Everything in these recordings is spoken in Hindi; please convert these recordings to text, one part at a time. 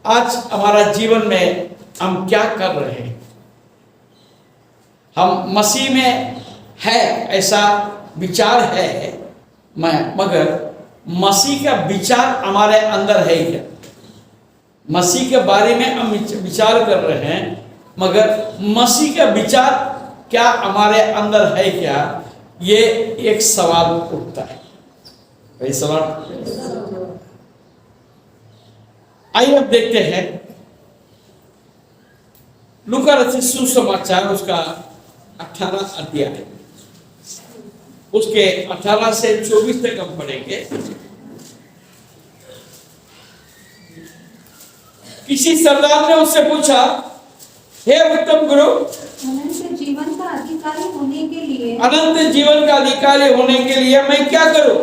आज हमारा जीवन में हम क्या कर रहे हैं? हम मसीह में है ऐसा विचार है, मगर मसीह का विचार हमारे अंदर है क्या? मसीह के बारे में हम विचार कर रहे हैं, मगर मसीह का विचार क्या हमारे अंदर है क्या? ये एक सवाल उठता है। वही सवाल आइए अब देखते हैं लूका रचित सुसमाचार उसका 18 अध्याय, उसके 18 से 24 तक हम पढ़ेंगे। किसी सरदार ने उससे पूछा, हे उत्तम गुरु, अनंत जीवन का अधिकारी होने के लिए मैं क्या करूं?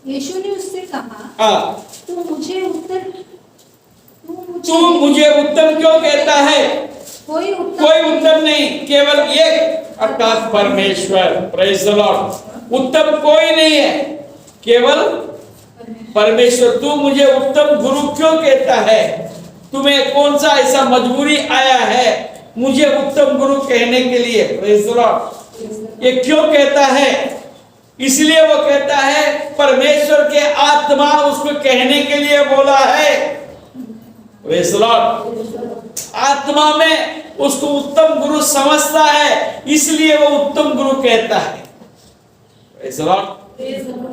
यीशु ने उससे कहा, हाँ, तू मुझे उत्तम क्यों कहता है? कोई उत्तम नहीं, केवल एक, अर्थात परमेश्वर। Praise the Lord. उत्तम कोई नहीं है, केवल परमेश्वर। तू मुझे उत्तम गुरु क्यों कहता है? तुम्हें कौन सा ऐसा मजबूरी आया है मुझे उत्तम गुरु कहने के लिए? Praise the Lord. ये क्यों कहता है? इसलिए वो कहता है परमेश्वर के आत्मा उसको कहने के लिए बोला है। Praise the Lord. आत्मा में उसको उत्तम गुरु समझता है, इसलिए वो उत्तम गुरु कहता है। Praise the Lord.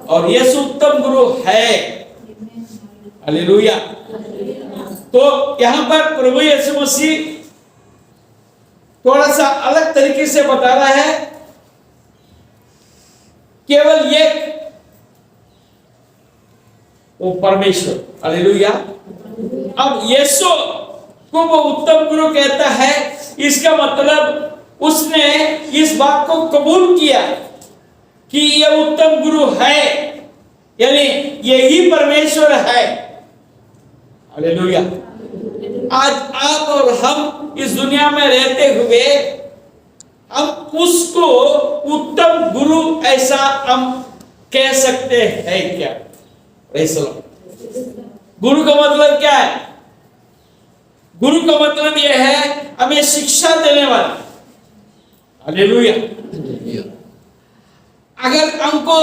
और यीशु उत्तम गुरु है। हालेलुया। तो यहां पर प्रभु यीशु मसीह थोड़ा सा अलग तरीके से बता रहा है, केवल एक, वो परमेश्वर। हालेलुया। अब यीशु को वो उत्तम गुरु कहता है, इसका मतलब उसने इस बात को कबूल किया कि ये उत्तम गुरु है, यानी यही परमेश्वर है। हालेलुया। आज आप और हम इस दुनिया में रहते हुए हम उसको उत्तम गुरु ऐसा हम कह सकते हैं क्या? गुरु का मतलब क्या है? गुरु का मतलब यह है हमें शिक्षा देने वाला। हालेलुया। अगर हमको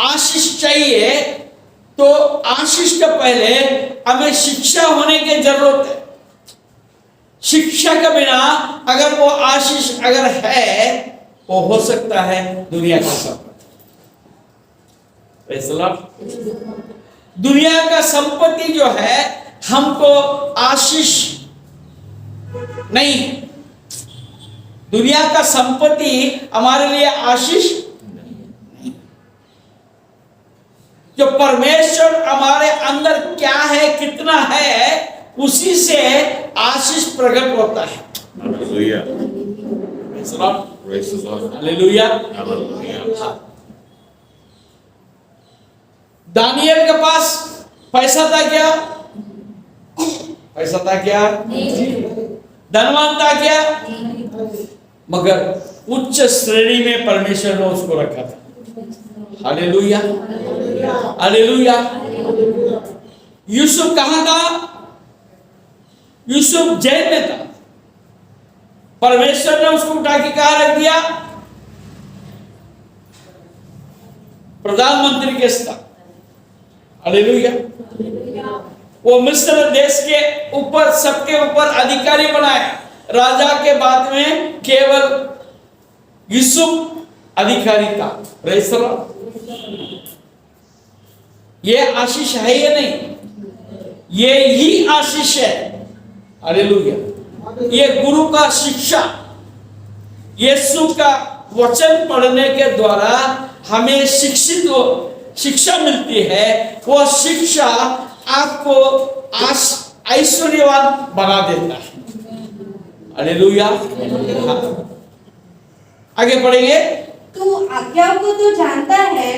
आशीष चाहिए तो आशीष के पहले हमें शिक्षा होने की जरूरत है। शिक्षा के बिना अगर वो आशीष अगर है, वो हो सकता है दुनिया का संपत्ति। दुनिया का संपत्ति जो है हमको आशीष नहीं है। दुनिया का संपत्ति हमारे लिए आशीष नहीं। जो परमेश्वर हमारे अंदर क्या है, कितना है, उसी से आशीष प्रकट होता है। हालेलुया। हालेलुया। दानियल के पास पैसा था क्या? पैसा था क्या? धनवान था क्या? मगर उच्च श्रेणी में परमेश्वर ने उसको रखा था। हालेलुया। हालेलुया। यूसुफ कहां था? यूसुफ जेल में था। परमेश्वर ने उसको उठा के कहां रख दिया? प्रधानमंत्री के स्थान। हालेलुया। वो मिस्र देश के ऊपर, सबके ऊपर अधिकारी बनाया। राजा के बाद में केवल यूसुफ अधिकारी था। Praise the Lord. ये आशीष है या नहीं? ये ही आशीष है। हालेलुया। ये गुरु का शिक्षा, यीशु का वचन पढ़ने के द्वारा हमें शिक्षा मिलती है। वो शिक्षा आपको ऐश्वर्यवान बना देता है। हालेलुया। आगे पढ़ेंगे। तू आज्ञाओं को तो जानता है,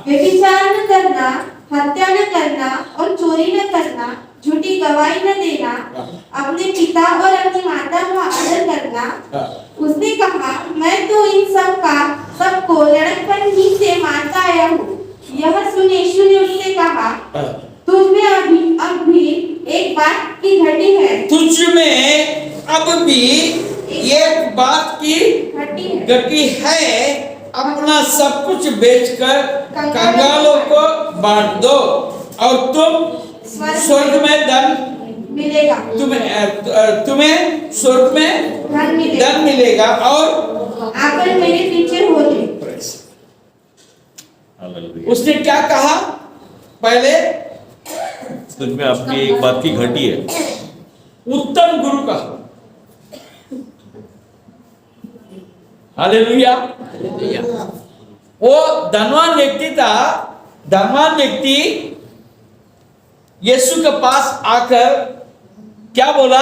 व्यभिचार न करना, हत्या न करना और चोरी न करना, झूठी गवाही न देना, अपने पिता और अपनी माता का आदर करना। उसने कहा, मैं तो इन सबको लड़कपन ही से मानता आया हूँ। यह सुन यीशु ने उससे कहा, तुझ में अब भी एक अब भी एक बात की गति है, अपना सब कुछ बेचकर कंगालों को बांट दो और तुम स्वर्ग में धन मिलेगा, तुम्हें स्वर्ग में धन मिलेगा और आकर मेरे पीछे हो ले। उसने क्या कहा पहले? उसमें आपकी एक बात की घटी है, उत्तम गुरु का। हालेलुया। वो धनवान व्यक्ति था, धनवान व्यक्ति यीशु के पास आकर क्या बोला?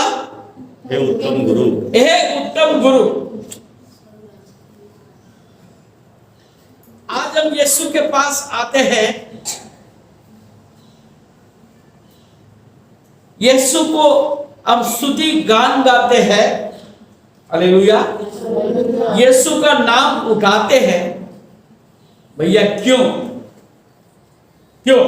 हे उत्तम गुरु। हे उत्तम गुरु। आज हम यीशु के पास आते हैं, यीशु को हम स्तुति गान गाते हैं, हालेलुया, यीशु का नाम उठाते हैं। भैया क्यों? क्यों?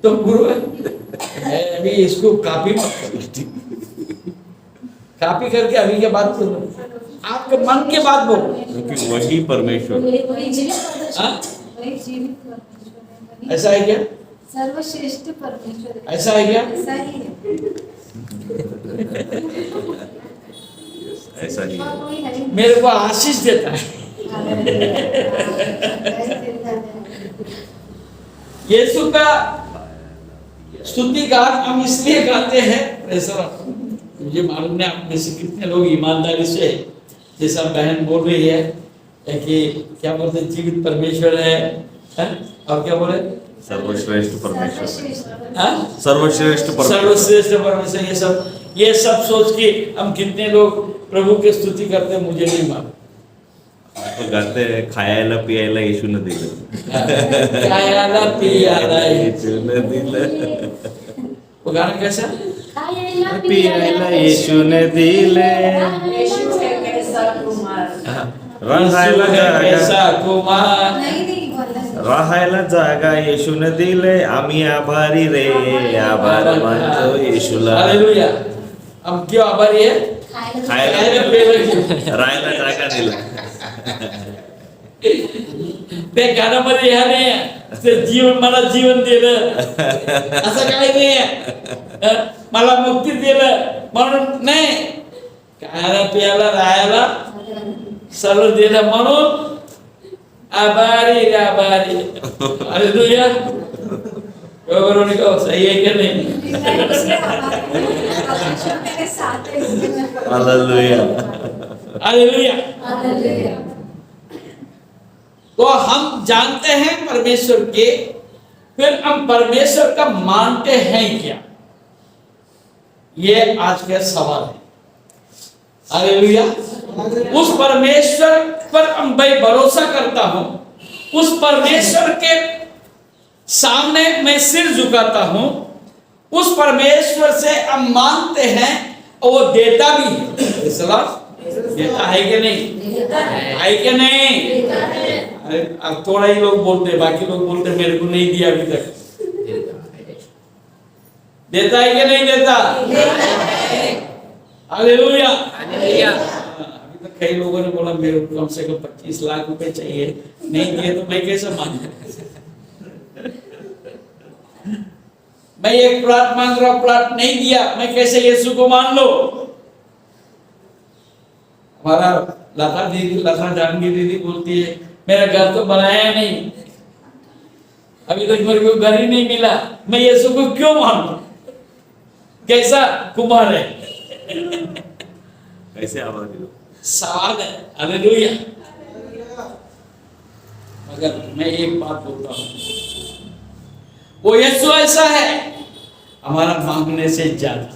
तो गुरु है, अभी इसको कॉपी मत करो, कॉपी करके अभी के बात करो, आपके मन के बात बोलो, क्योंकि वही परमेश्वर। ऐसा है क्या? सर्वश्रेष्ठ परमेश्वर है। ऐसा है क्या? ऐसा ही है। ऐसा ही है। और कोई है ही नहीं। मेरे को आशीष देता है। यीशु का स्तुति गान हम इसलिए गाते हैं, मुझे मालूम नहीं आप में से कितने लोग ईमानदारी से, जैसा बहन बोल रही है कि क्या बोलते हैं, जीवित परमेश्वर है, और क्या बोले? सर्वश्रेष्ठ परमेश्वर। सर्वश्रेष्ठ सर्वश्रेष्ठ परमेश्वर। सर्वश्रेष्ठ परमेश्वर। ये सब सोच के हम कितने लोग प्रभु की स्तुति करते हैं मुझे नहीं मालूम। तो गाते हैं, खायला पियाला येशूने दिलं, खायला पियाला येशूने दिलं, वो गाना कैसा? पियाला येशूने दिले, राहायला कैसा जागा, कुमार, नहीं नहीं बोलना। राहायला जागा येशूने दिले, आम्ही आभारी रे, आभार मानतो येशूला। हालेलुया। हम क्यों आभारी है? खायला राहायला जागा दिला। ते गाण्यामध्ये ह्याने ते जीवन, मला जीवन दिलं असं काही नाही, मला मुक्ती दिलं म्हणून नाही, खायला प्यायला राहायला सर्व दिलं म्हणून आभारी आभारी। हालेलुया। बरोबर नहीं कहो, सही है क्या नहीं? परमेश्वर मेरे साथ है, इसलिए मैं हालेलुया। हालेलुया। हालेलुया। तो हम जानते हैं परमेश्वर के, फिर हम परमेश्वर का मानते हैं क्या? ये आज का सवाल है। हालेलुया। उस परमेश्वर पर हम भाई भरोसा करता हूं, उस परमेश्वर के सामने मैं सिर झुकाता हूं, उस परमेश्वर से हम मांगते हैं और वो देता भी है। सलाम देता है कि नहीं? है कि नहीं? अरे अब थोड़ा ही लोग बोलते हैं, बाकी लोग बोलते हैं मेरे को नहीं दिया अभी तक। देता है कि नहीं देता? हालेलुया। अभी तक कई लोगों ने बोला मेरे को कम से कम 25 लाख रुपए चाहिए, नहीं दिए तो मैं कैसे मांगू? मैं एक प्लॉट मांग रहा हूं, प्लॉट नहीं दिया, मैं कैसे यीशु को मान लो? हमारा लता जानकी दीदी बोलती है मेरा घर तो बनाया नहीं, अभी तक मेरे को घर ही नहीं मिला, मैं यीशु को क्यों मानूं? कैसा कुमार है? कैसे आवाज दिलो? सवाल है। हालेलुया। मगर मैं एक बात बोलता हूं, वो यीशु ऐसा है हमारा मांगने से ज्यादा।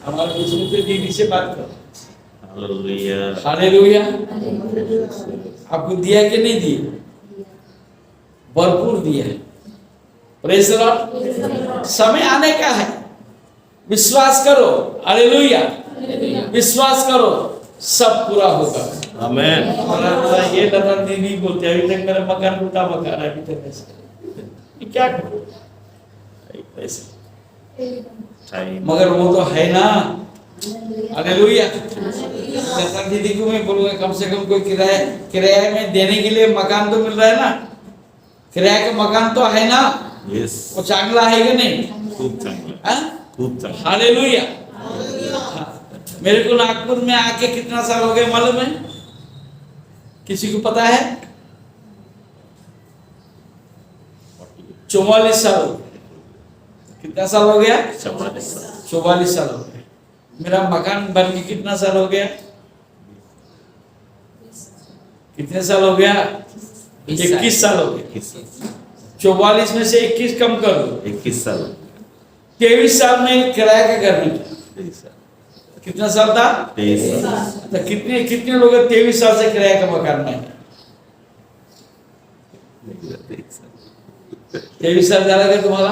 हमारा कुछ रुपये दीदी से बात करो। हालेलुया। हालेलुया। आपको दिया कि नहीं दिया? भरपूर दिया है। Praise the Lord. समय आने का है, विश्वास करो। हालेलुया। विश्वास करो, सब पूरा होगा। आमेन। हमारा ये लता दीदी बोलते हैं, अभी तक मेरा मकान टूटा मकान है अभी तक ऐसे। ये क्या करूं? टाइम मगर वो तो है ना। हालेलुया। लता दीदी को मैं बोलूंगा कम से कम कोई किराए में देने के लिए मकान तो मिल रहा है ना, किराए का मकान तो है ना, यस वो चांगला है कि नहीं? खूब चांगला हाँ? खूब चांगला हालेलुया। हाँ। मेरे को नागपुर में आके कितना साल हो गए मालूम है? किसी को पता है? 44 साल। कितना साल हो गया? 44 साल हो गया। मेरा मकान बन के कितना साल हो गया? कितने साल हो गया? 21 साल हो गया। 44 में से 21 कम कर दो, 21 साल 23 साल में किराए का घर में था। कितना साल था? 23 साल तो कितने लोग 23 साल से किराए का मकान में है? 23 साल ज्यादा क्या तुम्हारा?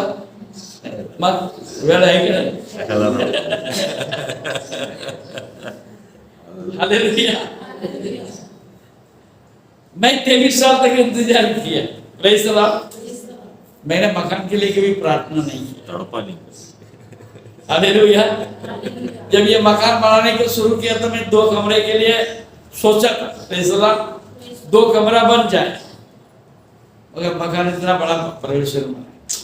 मत वेल है कि नहीं? हालेलुया। मैं 23 साल तक इंतजार किया। Praise the Lord. मैंने मकान के लिए कभी प्रार्थना नहीं की। तड़पा नहीं हालेलुया। जब ये मकान बनाने को शुरू किया तो मैं 2 कमरे के लिए सोचा था, प्रेज़ द लॉर्ड, 2 कमरा बन जाए, मगर मकान इतना बड़ा परमेश्वर में।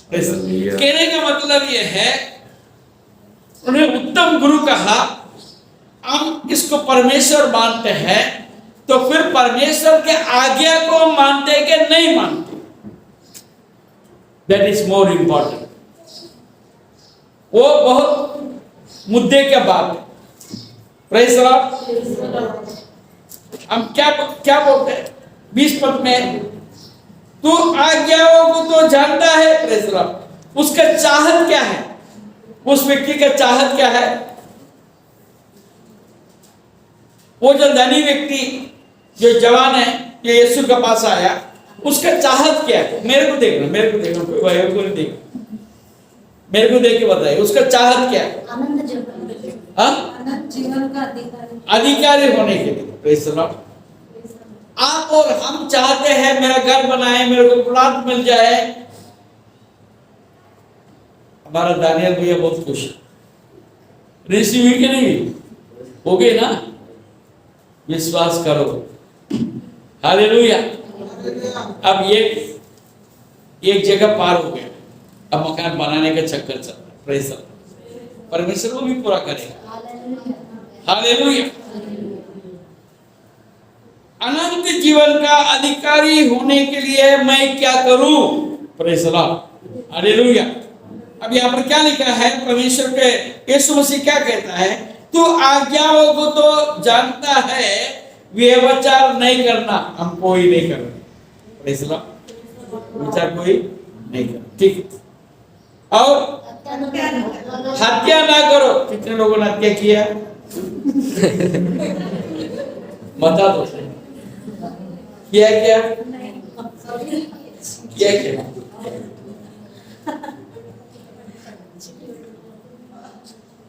कहने का मतलब ये है, उन्हें उत्तम गुरु कहा, हम इसको परमेश्वर मानते हैं, तो फिर परमेश्वर के आज्ञा को मानते कि नहीं मानते, दैट इज मोर इंपॉर्टेंट। वो बहुत मुद्दे का बात है। Praise the Lord. हम क्या बोलते हैं 20 पद में? तू आज्ञाओं को तो जानता है, प्रेज़ द लॉर्ड। उसका चाहत क्या है? उस व्यक्ति का चाहत क्या है? वो जो धनी व्यक्ति जो जवान है, जो यीशु के पास आया, उसका चाहत क्या है? मेरे को देखना, कोई भाई को नहीं देखना, मेरे को देख के बताइए उसका चाहत क्या है? आनंद जीवन, हाँ? आनंद जीवन का अधिकारी, अधिकारी होने के लिए। Praise the Lord. आप और हम चाहते हैं मेरा घर बनाए, मेरे को प्लॉट मिल जाए। हमारा दानियल भैया बहुत खुश है। ऋषि हुई कि नहीं? हो गई ना? विश्वास करो। हालेलुया। अब एक जगह पार हो गया, अब मकान बनाने का चक्कर चल रहा है। Praise the Lord. परमेश्वर वो भी पूरा करेगा। हालेलुया। अनंत जीवन का अधिकारी होने के लिए मैं क्या करूं? Praise the Lord. हालेलुया। अब यहाँ पर क्या लिखा है? परमेश्वर के यीशु मसीह क्या कहता है? तू आज्ञाओं को तो जानता है, व्यभिचार नहीं करना। हम कोई नहीं कर रहे। Praise the Lord. विचार कोई नहीं कर, ठीक। और हत्या ना करो। कितने लोगों ने हत्या किया? बता दो। क्या क्या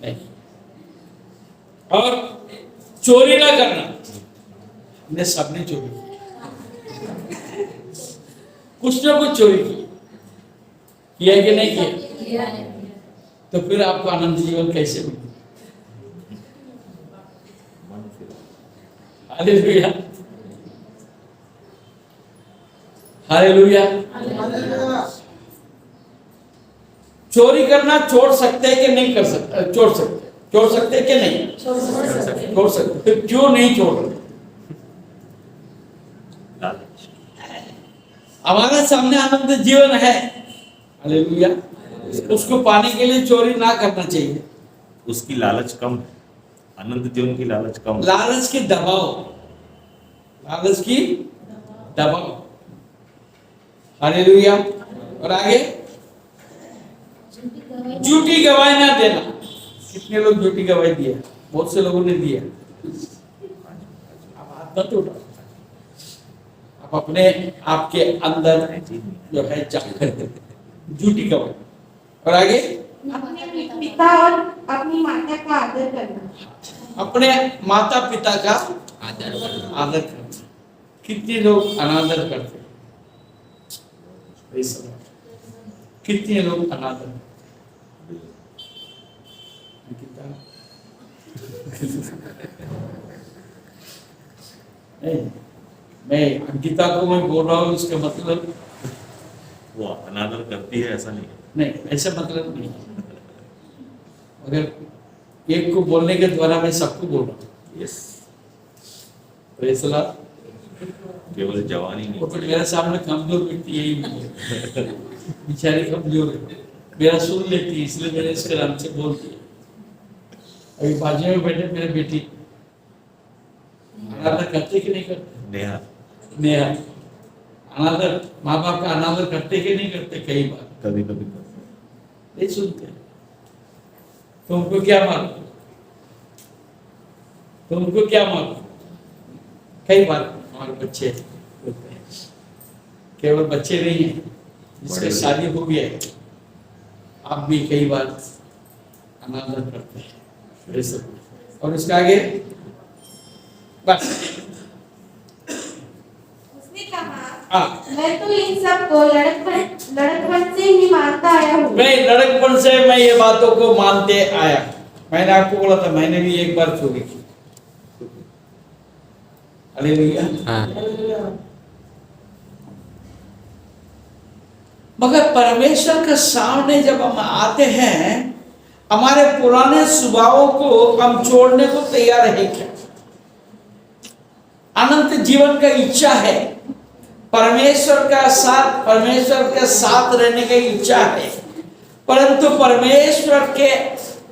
नहीं। और चोरी ना करना। हमने सबने चोरी की, कुछ ना कुछ चोरी की, किया कि नहीं किया? तो फिर आपको आनंद जीवन कैसे मिले? हालेलुया। हालेलुया। चोरी करना छोड़ सकते हैं कि नहीं कर सकते? छोड़ सकते कि नहीं? छोड़ सकते। फिर क्यों नहीं छोड़ रहे? हमारे सामने आनंद जीवन है। हालेलुया। उसको पाने के लिए चोरी ना करना चाहिए। उसकी लालच कम है, आनंद जीवन की लालच कम है। लालच की दबाव। हालेलुया। और आगे झूठी गवाही ना देना। कितने लोग झूठी गवाही दिए? बहुत से लोगों ने दिया। अब हाथ मत उठाओ। आप अपने आपके अंदर जो है झूठी गवाही। और आगे अपने पिता और अपनी माता का आदर करना। अपने माता पिता का आदर करना। कितने लोग अनादर करते हैं? कितने लोग अनादर? नहीं, मैं अंकिता को मैं बोल रहा हूँ, उसका मतलब वो अनादर करती है ऐसा नहीं है। नहीं, ऐसा मतलब नहीं। अगर एक को बोलने के द्वारा मैं सबको बोल रहा हूँ। यस, फैसला केवल जवानी वो तो नहीं। मेरे सामने कमजोर व्यक्ति यही है, बेचारी कमजोर है, मेरा सुन लेती है, इसलिए मैंने इसके नाम से बोल दिया। अभी बाजू में बैठे मेरे बेटी अनादर करते कि नहीं करते? नेहा नेहा अनादर, माँ बाप का अनादर करते कि नहीं करते? कई बार कभी कभी नहीं सुनते। तुमको क्या मालूम? तुमको क्या मालूम? कई बार हमारे बच्चे होते हैं, केवल बच्चे नहीं है, जिसके शादी हो गया है, आप भी कई बार अनादर करते हैं। और उसके आगे बस उसने कहा, हाँ, मैं तो इन सब को लड़कपन से ही मानता आया हूँ। मैं लड़कपन से मैं ये बातों को मानते आया। मैंने आपको बोला था, मैंने भी एक बार चोरी की। हालेलुया। मगर परमेश्वर के सामने जब हम आते हैं, हमारे पुराने स्वभावों को हम छोड़ने को तैयार है क्या? अनंत जीवन का इच्छा है, परमेश्वर के साथ रहने की इच्छा है, परंतु परमेश्वर के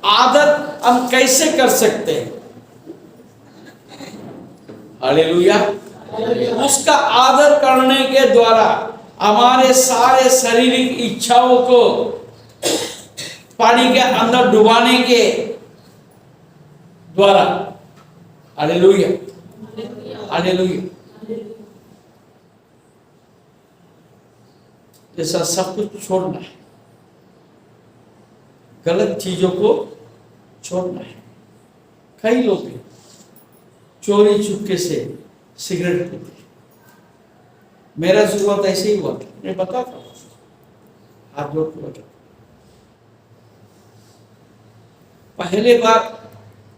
आदत हम कैसे कर सकते हैं? हालेलुया। उसका आदर करने के द्वारा हमारे सारे शारीरिक इच्छाओं को पानी के अंदर डुबाने के द्वारा, हालेलुया, हालेलुया, जैसा सब कुछ छोड़ना है, गलत चीजों को छोड़ना है। कई लोग हैं चोरी चुपके से सिगरेट पीते। मेरा शुरुआत ऐसे ही हुआ था, मैं बताता हूँ, हाथ जोड़ के बता। पहले बार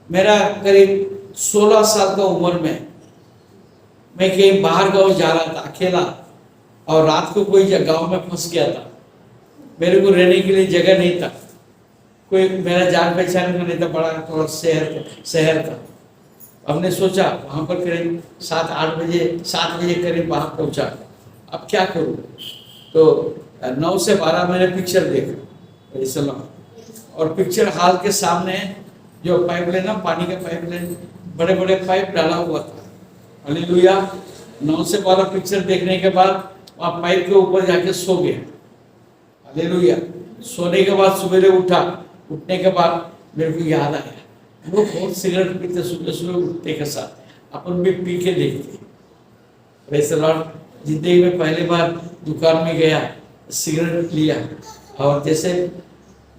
मेरा करीब 16 साल का उम्र में मैं कहीं बाहर गांव जा रहा था अकेला, और रात को कोई गांव में फंस गया था। मेरे को रहने के लिए जगह नहीं था, कोई मेरा जान पहचान का नहीं था, बड़ा थोड़ा शहर था। हमने सोचा वहां पर करीब 7 बजे करीब वहां पहुंचा, अब क्या करूं? तो 9 से 12 मैंने पिक्चर देखा, और पिक्चर हॉल के सामने जो पाइपलाइन ना, पानी का पाइपलाइन, बड़े बड़े पाइप डाला हुआ था। हालेलुया। 9 से 12 पिक्चर देखने के बाद वहाँ पाइप के ऊपर जाके सो गया। हालेलुया। सोने के बाद सवेरे उठने के बाद मेरे को याद आया, वो बहुत सिगरेट पीते, सुबह उठने के साथ अपन भी पी के देखते। Praise the Lord. जिंदगी में पहली बार दुकान में गया, सिगरेट लिया, और जैसे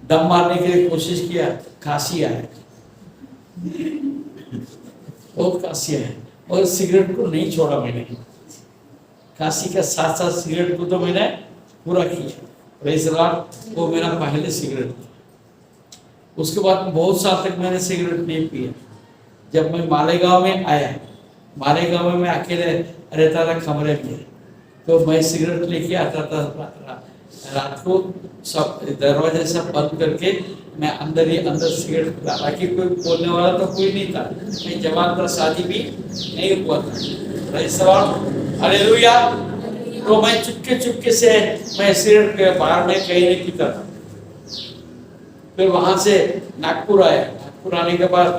दम मारने के लिए कोशिश किया, खांसी आया, बहुत खांसी आया, और सिगरेट को नहीं छोड़ा मैंने। खांसी के साथ साथ सिगरेट को तो मैंने पूरा किया। Praise the Lord. वो मेरा पहले सिगरेट था। उसके बाद बहुत साल तक मैंने सिगरेट नहीं पिया। जब मैं मालेगांव में आया, मालेगांव में मैं अकेले रहता था कमरे में, तो मैं सिगरेट लेके आता था रात को, सब दरवाजे सब बंद करके मैं अंदर सिगरेट पीता, बाकी कोई बोलने वाला तो कोई नहीं था। मैं जवान था, शादी भी नहीं हुआ था। Praise the Lord. हालेलुया। तो मैं चुपके से मैं सिगरेट के बाहर में कहीं नहीं पीता था। फिर वहां से नागपुर आया। नागपुर आने के बाद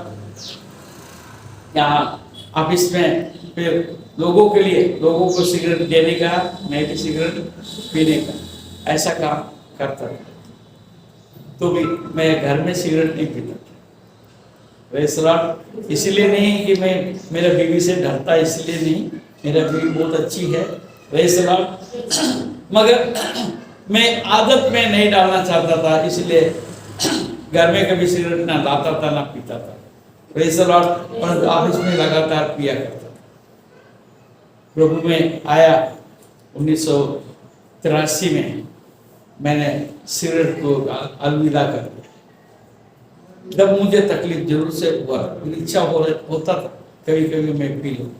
यहाँ ऑफिस में फिर लोगों को सिगरेट देने का, मैं भी सिगरेट पीने का ऐसा काम करता था। तो भी मैं घर में सिगरेट नहीं पीता था। Praise the Lord. इसलिए नहीं कि मैं मेरे बीवी से डरता, इसलिए नहीं, मेरा बीवी बहुत अच्छी है। Praise the Lord. मगर मैं आदत में नहीं डालना चाहता था, इसलिए घर में कभी सिगरेट ना लाता था ना पीता था। Praise the Lord. और ऑफिस में लगातार पिया करता था। प्रभु में आया 1983 में, मैंने सिगरेट को अलविदा कर दिया। जब मुझे तकलीफ जरूर से हुआ, इच्छा होता था कभी कभी मैं पी लूं,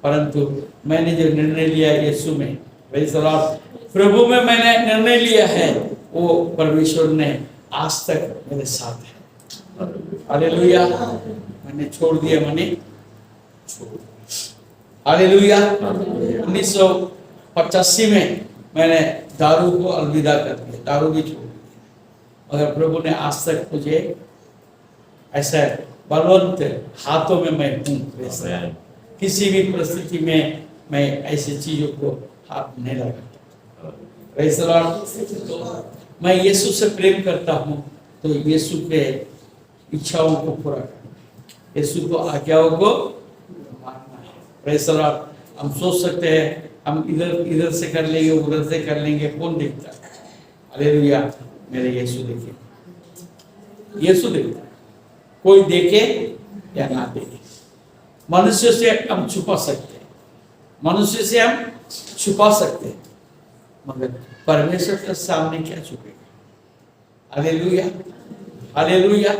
परंतु मैंने जो निर्णय लिया यीशु में, प्रेज़ द लॉर्ड, प्रभु में मैंने निर्णय लिया है, वो परमेश्वर ने आज तक मेरे साथ है। हालेलुया। मैंने छोड़ दिया, मैंने हालेलुया। 1985 में मैंने दारू को अलविदा कर दिया, दारू भी छोड़ दिया, मगर प्रभु ने आज तक मुझे ऐसा बलवंत हाथों में मैं हूँ। किसी भी परिस्थिति में मैं ऐसी चीजों को हाथ नहीं लगाता। Praise the Lord. मैं यीशु से प्रेम करता हूँ, तो यीशु के इच्छाओं को पूरा करना, यीशु को आज्ञाओं को मानना है। Praise the Lord. हम सोच सकते हैं हम इधर से कर लेंगे, उधर से कर लेंगे, कौन देखता है? हालेलुया। मेरे यीशु देखे, यीशु देखता है, कोई देखे या ना देखे। मनुष्य से हम छुपा सकते हैं, मनुष्य से हम छुपा सकते हैं, मगर परमेश्वर के सामने क्या छुपेगा? Hallelujah, hallelujah.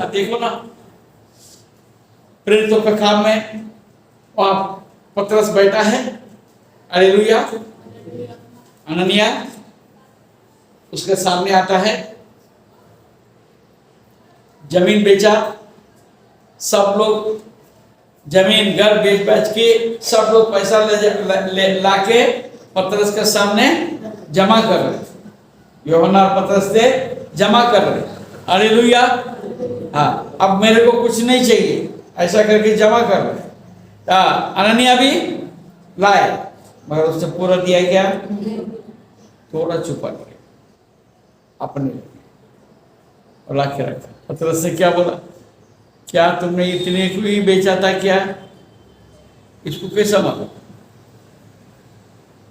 अब देखो ना, प्रेरितों का काम में वहां पतरस बैठा है, हालेलुया। अननिया उसके सामने आता है, जमीन बेचा, सब लोग जमीन घर बेच के सब लोग पैसा लाके पतरस के सामने जमा कर रहे। यूहन्ना और पतरस से जमा कर रहे। हालेलुया। हाँ, अब मेरे को कुछ नहीं चाहिए, ऐसा करके जमा कर रहे। अननिया भी लाए, मगर उससे पूरा दिया क्या? थोड़ा छुपा दिया अपने और ला के रखा। पतरस से क्या बोला? क्या तुमने इतने को ही बेचा था क्या? इसको कैसा मालूम?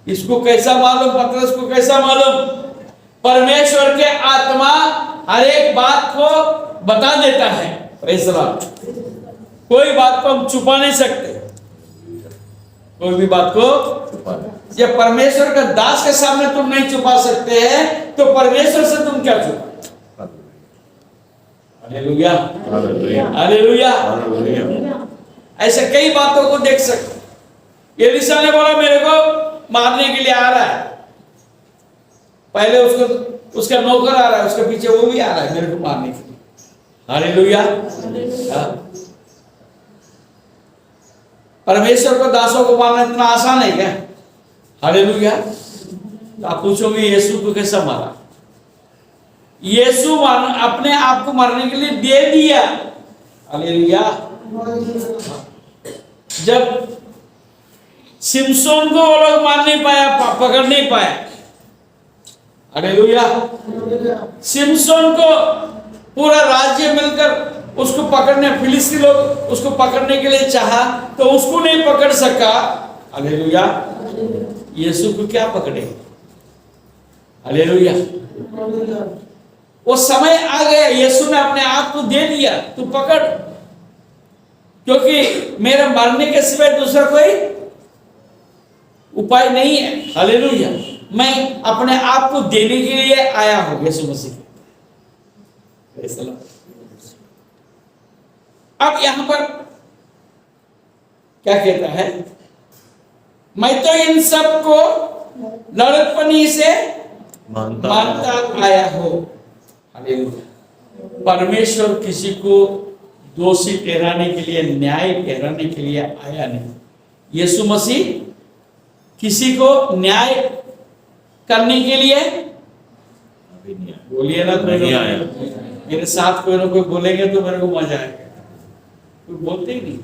इसको कैसा मालूम? पतरस को कैसा मालूम? परमेश्वर के आत्मा हर एक बात को बता देता है। Praise the Lord. कोई बात को हम छुपा नहीं सकते, कोई भी बात को। जब परमेश्वर का दास के सामने तुम नहीं छुपा सकते हैं, तो परमेश्वर से तुम क्या छुपा? Hallelujah, hallelujah. ऐसे कई बातों को देख सकते। एलीशा ने बोला मेरे को मारने के लिए आ रहा है, पहले उसका नौकर आ रहा है, उसके पीछे वो भी आ रहा है मेरे को मारने के लिए। हालेलुया। परमेश्वर को दासों को मारना इतना आसान है क्या? हालेलुया। आप पूछोगे यीशु को कैसा मारा? यीशु अपने आप को मरने के लिए दे दिया। हालेलुया। जब सिमसोन को वो लोग मार नहीं पाया, पकड़ नहीं पाया। हालेलुया। सिमसोन को पूरा राज्य मिलकर उसको पकड़ने, फिलिस्ती लोग उसको पकड़ने के लिए चाहा, तो उसको नहीं पकड़ सका। हालेलुया। यीशु को क्या पकड़े? हालेलुया। वो समय आ गया, यीशु ने अपने आप को दे दिया, तू पकड़, क्योंकि मेरे मरने के सिवाय दूसरा कोई उपाय नहीं है। हालेलुया। मैं अपने आप को देने के लिए आया हूं यीशु मसीह। अब यहां पर क्या कहता है? मैं तो इन सब को लड़कपनी से मानता आया हूं। हालेलुया। परमेश्वर किसी को दोषी ठहराने के लिए, न्याय ठहराने के लिए आया नहीं। यीशु मसीह किसी को न्याय करने के लिए बोलिए ना, नहीं आया। मेरे साथ कोई ना कोई बोलेंगे तो मेरे को मजा आएगा, कोई बोलते ही नहीं।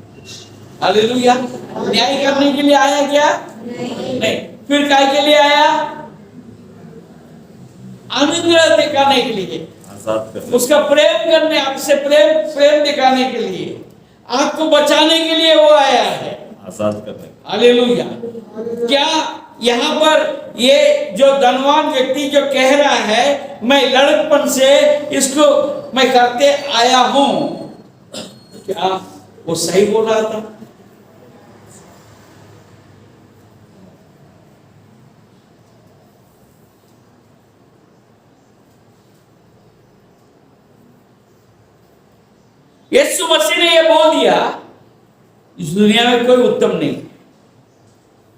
हालेलुया। न्याय करने के लिए आया क्या? नहीं। फिर काय के लिए आया? अनुग्रह दिखाने के लिए, उसका प्रेम करने, आपसे प्रेम दिखाने के लिए, आपको बचाने के लिए वो आया है, आजाद करने। हालेलुया। क्या यहाँ पर ये जो धनवान व्यक्ति जो कह रहा है मैं लड़कपन से इसको मैं करते आया हूं, क्या वो सही बोल रहा था? यीशु मसीह ने ये बोल दिया, इस दुनिया में कोई उत्तम नहीं।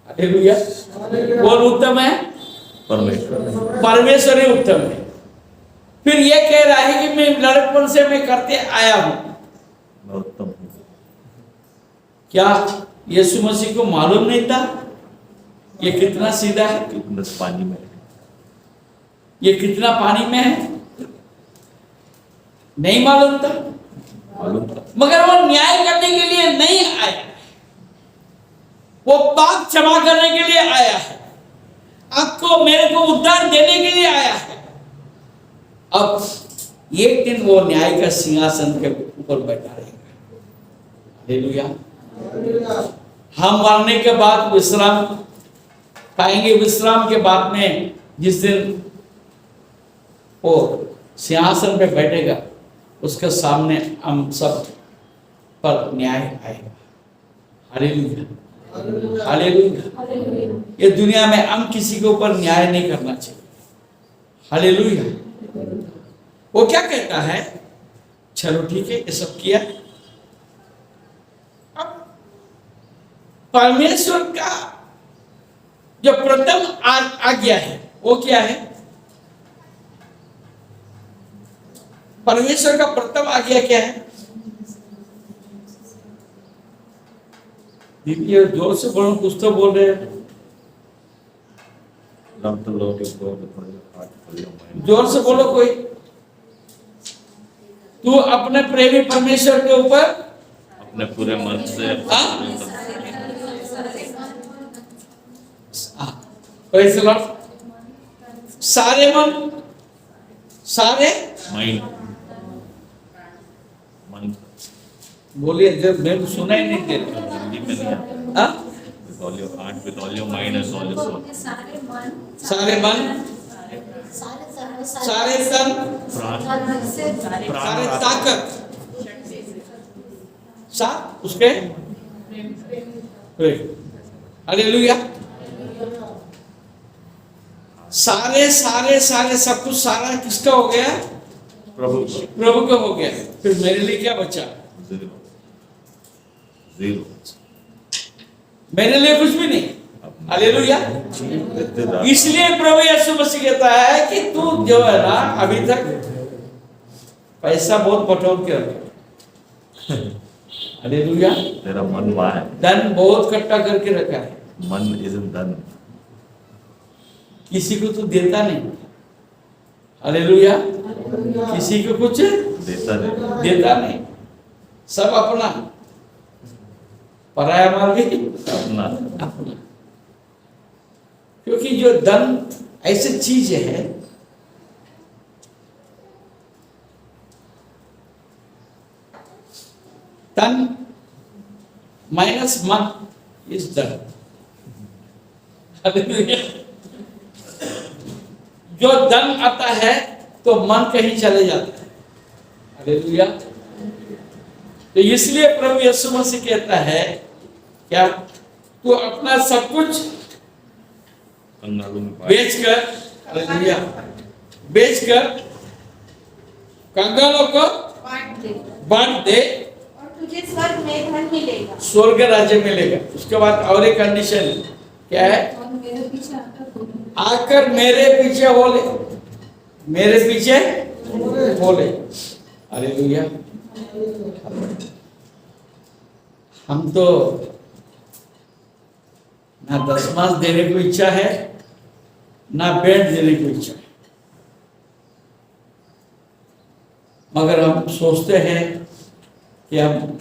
हालेलुया। कौन उत्तम है? परमेश्वर। परमेश्वर ही उत्तम है। फिर ये कह रहा है कि मैं लड़कपन से मैं करते आया हूं। मैं उत्तम हूँ। क्या यीशु मसीह को मालूम नहीं था ये कितना सीधा है, कितना पानी में है। ये कितना पानी में है? नहीं मालूम था। मालूम था। मगर वो न्याय करने के लिए नहीं आया, वो पाप क्षमा करने के लिए आया है, आपको मेरे को उद्धार देने के लिए आया है। अब एक दिन वो न्याय का सिंहासन के ऊपर बैठा रहेगा। हालेलुया। हम मरने के बाद विश्राम पाएंगे। विश्राम के बाद में जिस दिन वो सिंहासन पे बैठेगा, उसके सामने हम सब पर न्याय आएगा। हालेलुया। हालेलुया। ये दुनिया में हम किसी के ऊपर न्याय नहीं करना चाहिए। हालेलुया। वो क्या कहता है? चलो ठीक है, ये सब किया। अब परमेश्वर का जो प्रथम आज्ञा है वो क्या है? परमेश्वर का प्रथम आज्ञा क्या है? ये जोर से बोलो, कुछ तो बोल रहे हैं। Love the Lord your God with all your heart, with all your mind. जोर से बोलो कोई। तू अपने प्रेमी परमेश्वर के ऊपर अपने पूरे मन से, प्रेज़ द लॉर्ड। सारे मन, सारे माइंड, मन बोलिए, जब मैं सुना ही नहीं देता। हिंदी में नहीं आता। हाँ? With all your heart, with all your mind and all your soul. सारे मन, सारे मन, सारे तन, सारे ताकत, साथ उसके हालेलुया। सारे सारे सारे सब कुछ सारा किसका हो गया? प्रभु प्रभु का हो गया। फिर मेरे लिए क्या बचा? Zero, zero. मेरे लिए कुछ भी नहीं। हालेलुया। रिश्तेदार, इसलिए प्रभु यीशु मसीह कहता है कि तू जो है ना, अभी तक पैसा बहुत बटोर के रखा। हालेलुया। तेरा मन वहाँ है। धन बहुत इकट्ठा करके रखा है। मन isn't done. किसी को तू देता नहीं। हालेलुया। किसी को कुछ देता नहीं। देता नहीं, सब अपना। पराया माल भी अपना। अपना। क्योंकि जो धन ऐसी चीज है, तन माइनस मन इज धन। जो धन आता है तो मन कहीं चले जाता है। हालेलुया। तो इसलिए प्रभु यीशु मसीह कहता है क्या? तू अपना सब कुछ कंगालों में बांट। बेचकर, हालेलुया, बेचकर कंगालों को बांट दे और तुझे स्वर्ग में धन मिलेगा। स्वर्ग राज्य मिलेगा। उसके बाद और एक कंडीशन क्या है? और मेरे पीछे आकर मेरे पीछे बोले, मेरे पीछे बोले। हालेलुया। हम तो ना दशमांश देने को इच्छा है, ना भेंट देने को इच्छा है, मगर हम सोचते हैं कि हम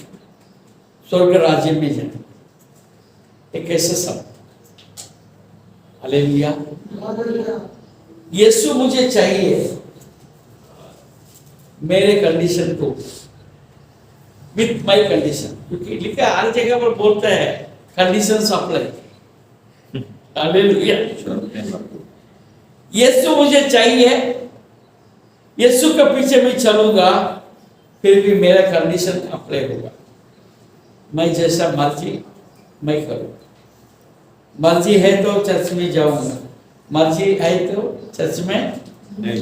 स्वर्ग राज्य में जाएं। एक ऐसे सब। हालेलुया। यीशु मुझे चाहिए मेरे कंडीशन को, विथ माय कंडीशन। क्योंकि लिखा हर जगह पर बोलता है कंडीशन अप्लाई। हालेलुया। यीशु मुझे चाहिए, यीशु के पीछे मैं चलूंगा, फिर भी मेरा कंडीशन अप्लाई होगा। मैं जैसा मर्जी मैं करूंगा। मर्जी है तो चर्च में जाऊंगा, मर्जी है तो चर्च में नहीं।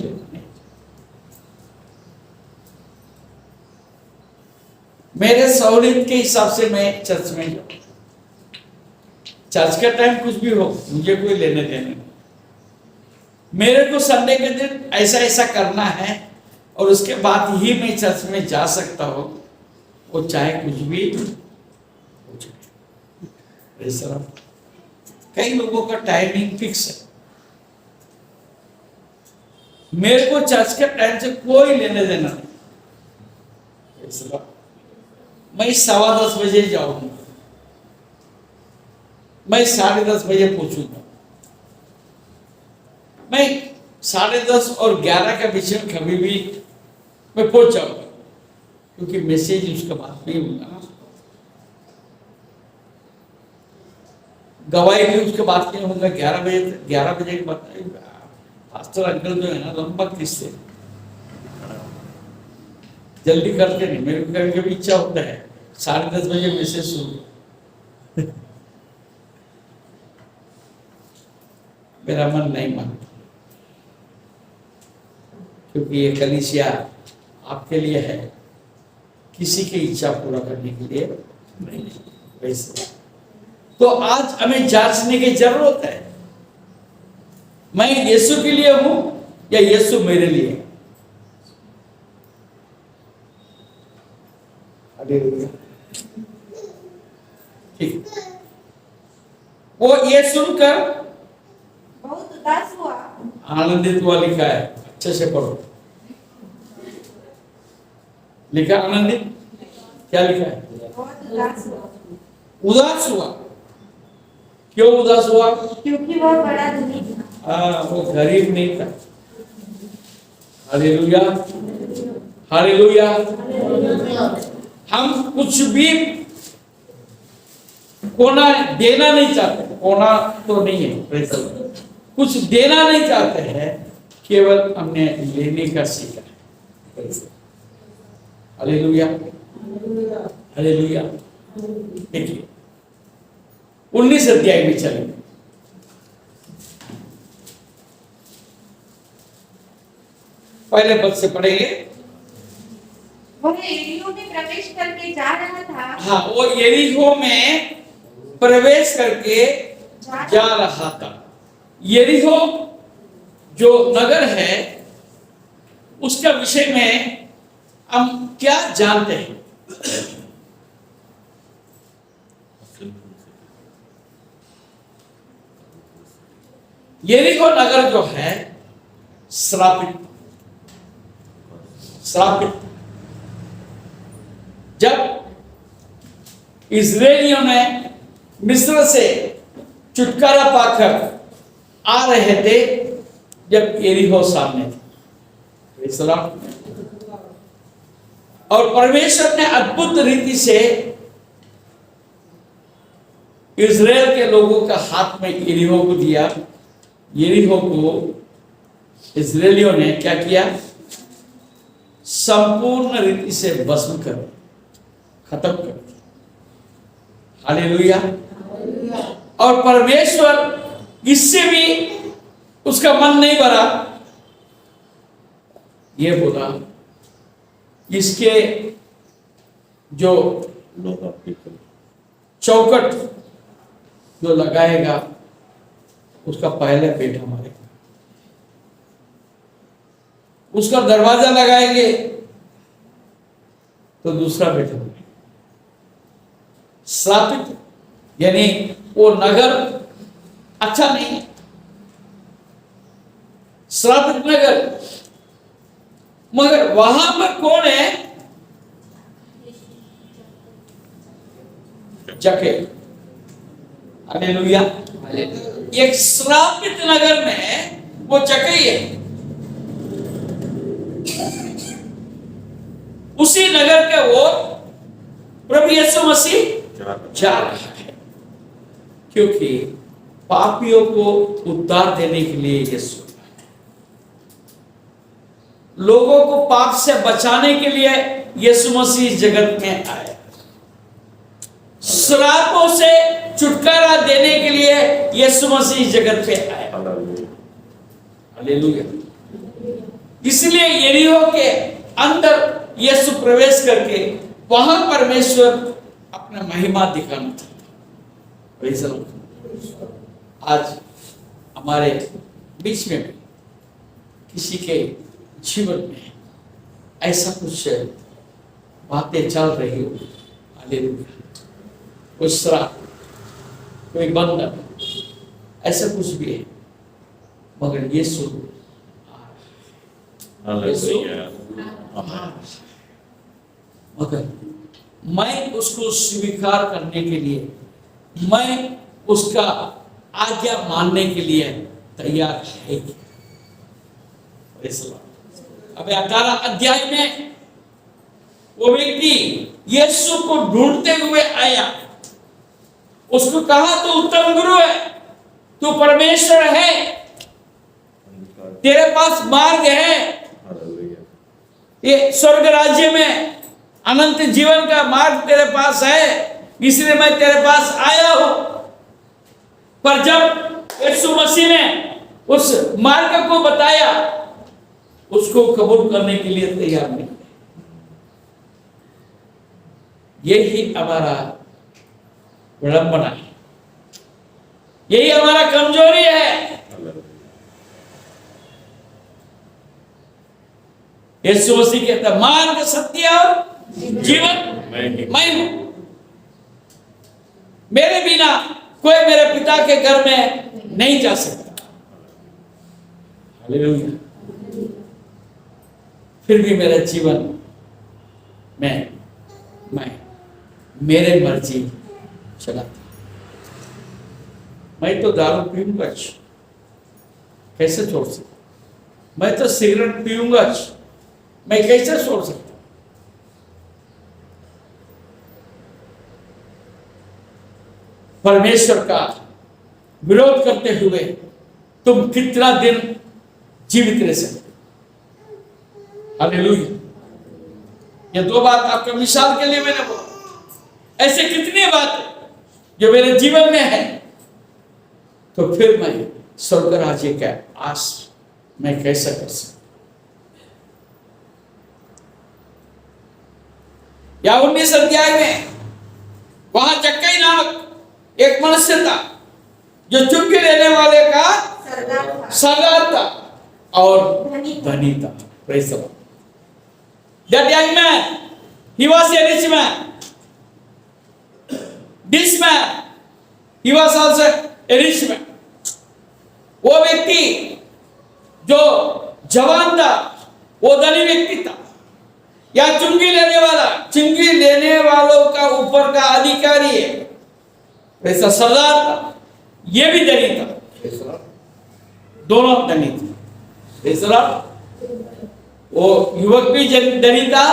मेरे सहूलियत के हिसाब से मैं चर्च में जाऊँ। चर्च का टाइम कुछ भी हो, मुझे कोई लेने देने नहीं। मेरे को संडे के दिन ऐसा ऐसा करना है और उसके बाद ही मैं चर्च में जा सकता हूँ, वो चाहे कुछ भी हो जाए। ऐसा कई लोगों का टाइमिंग फिक्स है। मेरे को चर्च के टाइम से कोई लेने देना नहीं। ऐसा मैं 10:15 बजे जाऊंगा, मैं 10:30 बजे पहुंचूंगा। मैं 10:30 और 11 के बीच में कभी भी मैं पहुंच जाऊंगा, क्योंकि मैसेज उसके बाद नहीं होगा ना, गवाही भी उसके बाद नहीं होगा। 11 बजे के बाद पास्टर अंकल जो है ना, लंबा किस्से जल्दी करते नहीं। मेरे को कभी कभी इच्छा होता है 10:30 बजे मैसेज शुरू, मेरा मन नहीं मानता, क्योंकि ये कलीसिया आपके लिए है, किसी की इच्छा पूरा करने के लिए नहीं। वैसे तो आज हमें जांचने की जरूरत है, मैं यीशु के लिए हूं या यीशु मेरे लिए। ठीक, वो ये सुनकर बहुत उदास हुआ। आनंदित हुआ लिखा है, अच्छे से पढ़ो। लिखा आनंदित, क्या लिखा है? बहुत उदास हुआ। उदास हुआ। क्यों उदास हुआ? क्योंकि वह बड़ा धनी था। वो गरीब नहीं था। Hallelujah, hallelujah. हम कुछ भी कोना देना नहीं चाहते, कोना तो नहीं है, कुछ देना नहीं चाहते हैं, केवल हमने लेने का सीखा है। Hallelujah, hallelujah. देखिए 19 अध्याय में चलेंगे। पहले पद से पढ़ेंगे। वह यरीहो में प्रवेश करके जा रहा था। हाँ, वो यरीहो में प्रवेश करके जा रहा था। यरीहो जो नगर है, उसका विषय में हम क्या जानते हैं? यरीहो नगर जो है श्रापित, श्रापित। जब इस्राएलियों ने मिस्र से छुटकारा पाकर आ रहे थे, जब यरीहो सामने थे, और परमेश्वर ने अद्भुत रीति से इस्राएल के लोगों का हाथ में यरीहो को दिया। यरीहो को इस्राएलियों ने क्या किया? संपूर्ण रीति से भस्म कर, खत्म कर दिया। हालेलुया। और परमेश्वर इससे भी उसका मन नहीं भरा, ये बोला इसके जो चौखट जो लगाएगा उसका पहले पेट हमारे, उसका दरवाजा लगाएंगे तो दूसरा पेट हमारे। श्रापित यानी वो नगर अच्छा नहीं है, श्रापित नगर। मगर वहां पर कौन है? जके। हालेलुया। एक श्रापित नगर में वो जकई है। उसी नगर के वो प्रभु यीशु मसीह जा रहा है, क्योंकि पापियों को उद्धार देने के लिए यीशु, लोगों को पाप से बचाने के लिए यीशु मसीह जगत में आया, श्रापों से छुटकारा देने के लिए यीशु मसीह जगत पे आया। हालेलुया। इसलिए यरीहो के अंदर यीशु प्रवेश करके वहां परमेश्वर अपना महिमा दिखाना चाहता। Praise the Lord. आज हमारे बीच में भी किसी के जीवन में ऐसा कुछ बातें चल रही हो, हालेलुया, कोई श्राप, कोई बंधन, ऐसा कुछ भी है, मगर यीशु मगर मैं उसको स्वीकार करने के लिए, मैं उसका आज्ञा मानने के लिए तैयार है। अब 18 अध्याय में वो व्यक्ति यीशु को ढूंढते हुए आया, उसको कहा तू उत्तम गुरु है, तू परमेश्वर है, तेरे पास मार्ग है, ये स्वर्ग राज्य में अनंत जीवन का मार्ग तेरे पास है, इसलिए मैं तेरे पास आया हूं। पर जब यीशु मसीह ने उस मार्ग को बताया, उसको कबूल करने के लिए तैयार नहीं। यही हमारा विडंबना है, यही हमारा कमजोरी है। यीशु मसीह कहता है मार्ग, सत्य और जीवन मैं हूं, मेरे बिना कोई मेरे पिता के घर में नहीं जा सकता। हालेलुया। फिर भी मेरा जीवन में मैं मेरे मर्जी चलाता। मैं तो दारू पीऊंगा, कैसे छोड़ सकता? मैं तो सिगरेट पीऊंगा, मैं कैसे छोड़ सकता? परमेश्वर का विरोध करते हुए तुम कितना दिन जीवित रह सकते? हालेलुया। ये दो बात आपका मिसाल के लिए मैंने बोला। ऐसे कितनी बातें जो मेरे जीवन में है, तो फिर मैं स्वर्ग राज्य का आस मैं कैसे कर सकता? या 19 अध्याय में वहां जक्कई नामक एक मनुष्य था जो चुंगी लेने वाले का सरदार था और धनी था। Praise the Lord. That young man, he was a rich man. This man, he was also a rich man. वो व्यक्ति जो जवान था, वो धनी व्यक्ति था। या चुंगी लेने वाला, चुंगी लेने वालों का ऊपर का अधिकारी है, वैसा सरदार था, ये भी धनी था, दोनों धनी थे। वो युवक भी धनी था,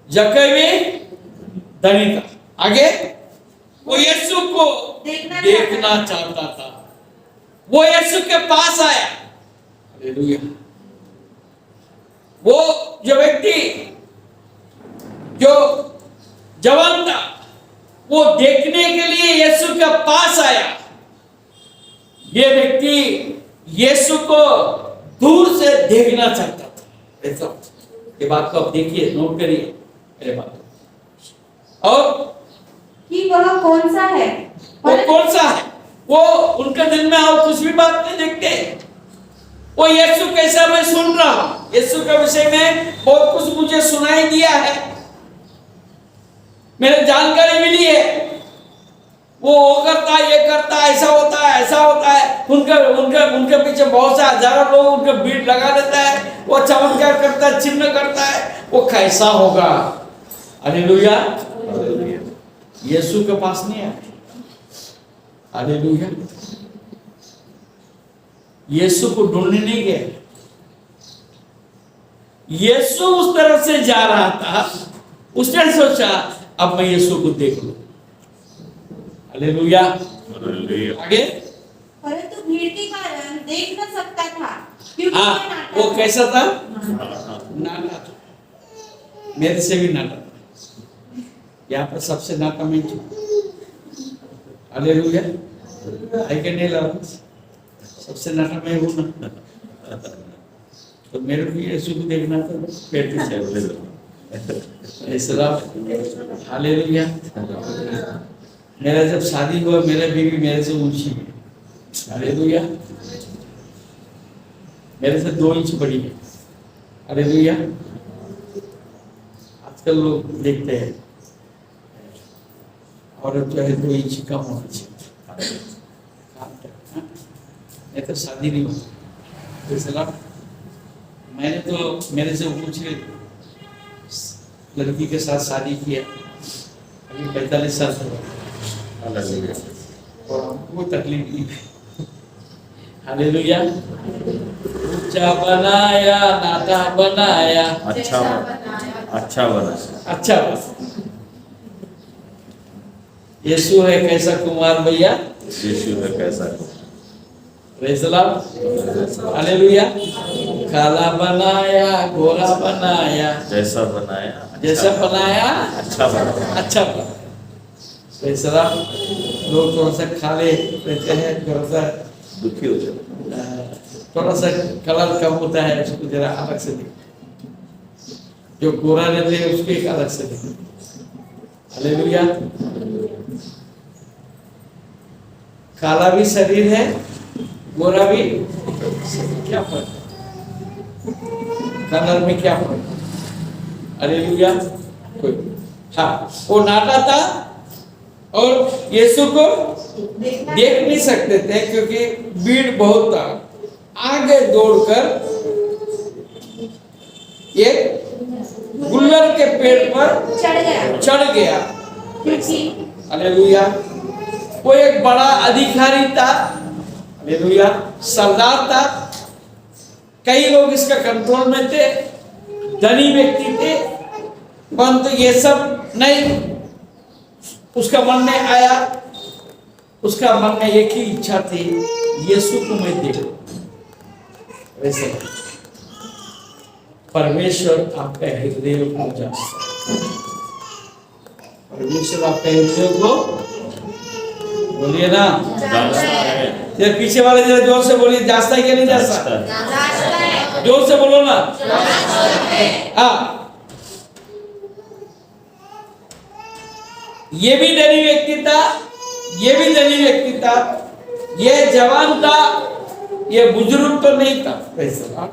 जक्कई भी धनी था। आगे वो यीशु को देखना चाहता था, वो यीशु के पास आया। हालेलुया। वो जो व्यक्ति जो जवान था, वो देखने के लिए यीशु के पास आया। ये व्यक्ति यीशु को दूर से देखना चाहता था। ऐसा ये बात को आप देखिए, नोट करिए मेरे बात। और कि वह कौन सा है, वो कौन सा है, वो उनके दिल में और कुछ भी बात नहीं देखते। वो यीशु कैसा मैं सुन रहा हूं, यीशु के विषय में बहुत कुछ मुझे सुनाई दिया है, मेरे जानकारी मिली है। वो करता है, ये करता है, ऐसा होता है, ऐसा होता है। उनके पीछे बहुत से हजारों लोग उनके भीड़ लगा देता है। वो चमत्कार करता है, चिन्ह करता है, वो कैसा होगा? हालेलुया। यीशु के पास नहीं आया। हालेलुया। यीशु को ढूंढने नहीं गया। यीशु उस तरफ से जा रहा था, उसने सोचा अब मैं यीशु को देख लूं। हालेलुया। आगे परंतु भीड़ के कारण देख न सकता था, क्योंकि वो कैसा था? नाटा था, मेरे से भी नाटा था। यहाँ पर सबसे नाटा मैं हूं। हालेलुया। आई कैन नहीं लव, सबसे नाटा मैं हूं ना, तो मेरे को यीशु को देखना था, पेट पीछे। हालेलुया। मेरा जब शादी हुआ मेरा बीवी मेरे से ऊंची है। हालेलुया। मेरे से 2 इंच बड़ी है। हालेलुया। आजकल लोग देखते हैं औरत जो है 2 इंच कम होना चाहिए। नहीं तो शादी नहीं होती। मैंने तो मेरे से ऊंचे लड़की के साथ शादी किया, अभी 45 साल से और हमको तकलीफ नहीं। हालेलुया। ऊंचा बनाया, नाता बनाया, अच्छा बना। अच्छा बना। यीशु है कैसा कुमार भैया, यीशु है कैसा प्रेज़ द लॉर्ड। हालेलुया। काला बनाया, गोरा बनाया, जैसा बनाया अच्छा बना। Praise the Lord. लोग थोड़ा सा खाले रहते हैं, थोड़ा सा दुखी हो जाए। थोड़ा सा कलर कम होता है, उसको जरा अलग से दिखे। जो गोरा रहते हैं उसको एक अलग से दिखे। हालेलुया। काला भी शरीर है, गोरा भी। क्या फर्क है कलर में, क्या फर्क? हालेलुया। कोई हाँ, वो नाटा था और यीशु को देख नहीं सकते थे क्योंकि भीड़ बहुत था। आगे दौड़कर एक गुल्लर के पेड़ पर चढ़ गया। हालेलुया। वो एक बड़ा अधिकारी था, हालेलुया, सरदार था। कई लोग इसका कंट्रोल में थे, धनी व्यक्ति थे, परंतु ये सब नहीं। उसका मन में आया, उसका मन में एक ही इच्छा थी, यीशु को मैं देखूं। वैसे परमेश्वर आपका हृदय को जानता है। परमेश्वर आपका हृदय को, बोलिए ना, ये पीछे वाले जरा जोर से बोलिए, जानता है कि नहीं जानता? जोर से बोलो ना। हाँ, ये भी धनी व्यक्ति था, ये भी धनी व्यक्ति था, ये जवान था, ये बुजुर्ग तो नहीं था। वैसा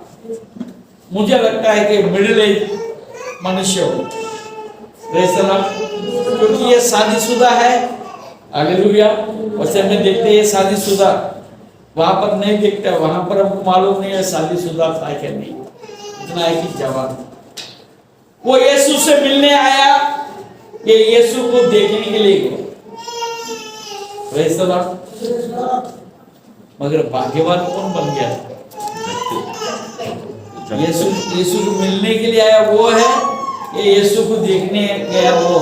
मुझे लगता है कि मिडिल एज मनुष्य हो, क्योंकि ये शादीशुदा है। हालेलुया। वैसे में देखते हैं शादीशुदा, वहां पर नहीं देखते, वहां पर हमको मालूम नहीं है शादीशुदा था क्या नहीं। इतना है कि जवान वो यीशु से मिलने आया, ये यीशु को देखने के लिए गया। मगर भाग्यवान कौन बन गया? यीशु को मिलने के लिए आया वो है, ये यीशु को देखने गया वो।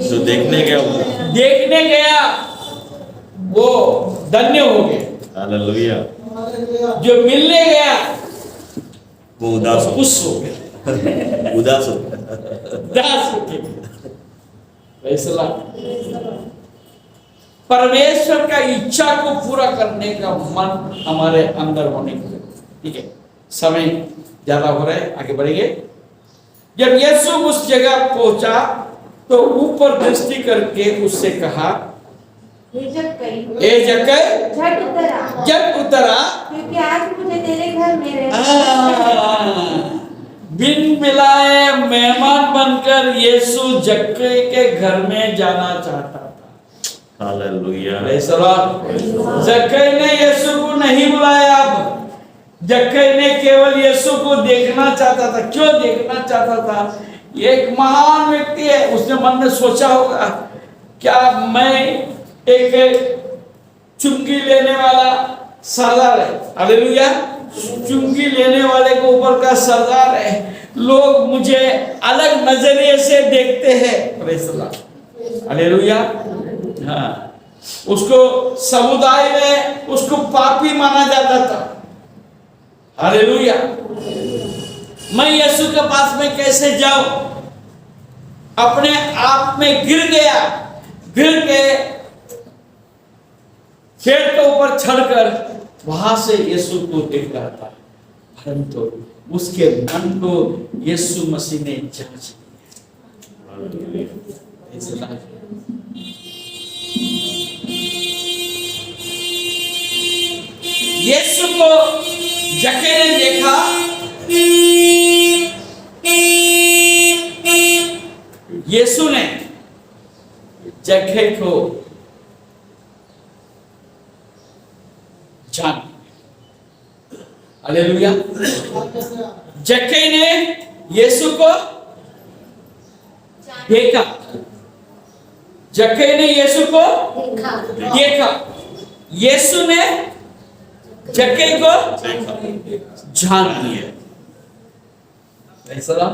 जो देखने गया वो धन्य हो गया। हालेलुया। जो मिलने गया वो उदास हो गया। उदास हो गया। परमेश्वर का इच्छा को पूरा करने का मन हमारे अंदर होने के लिए। ठीक है, समय ज्यादा हो रहा है, आगे बढ़ेंगे। जब यीशु उस जगह पहुंचा तो ऊपर दृष्टि करके उससे कहा, ए जक्कई झट उतरा, क्योंकि आज मुझे तेरे घर में रहना। बिन मिलाए मेहमान बनकर यीशु जक्कई के घर में जाना चाहता था। हालेलुया। जक्कई ने यीशु को नहीं बुलाया। अब जक्कई ने केवल यीशु को देखना चाहता था। क्यों देखना चाहता था? एक महान व्यक्ति है, उसने मन में सोचा होगा, क्या मैं एक चुंगी लेने वाला सरदार है? हालेलुया। चुंगी लेने वाले को ऊपर का सरदार है, लोग मुझे अलग नजरिए से देखते हैं। हालेलुया। हाँ, उसको समुदाय में उसको पापी माना जाता था। हालेलुया। मैं यीशु के पास में कैसे जाऊं? अपने आप में गिर गया, गिर के पेड़ के ऊपर चढ़कर वहां से यीशु को देख रहा था। परंतु उसके मन को यीशु मसीह ने जांच लिया। यीशु को जक्कई ने देखा, यीशु ने जक्कई को जान, हालेलुया। जक्कई ने यीशु को देखा, जक्कई ने यीशु को देखा, यीशु ने जक्कई को जान लिया। ऐसा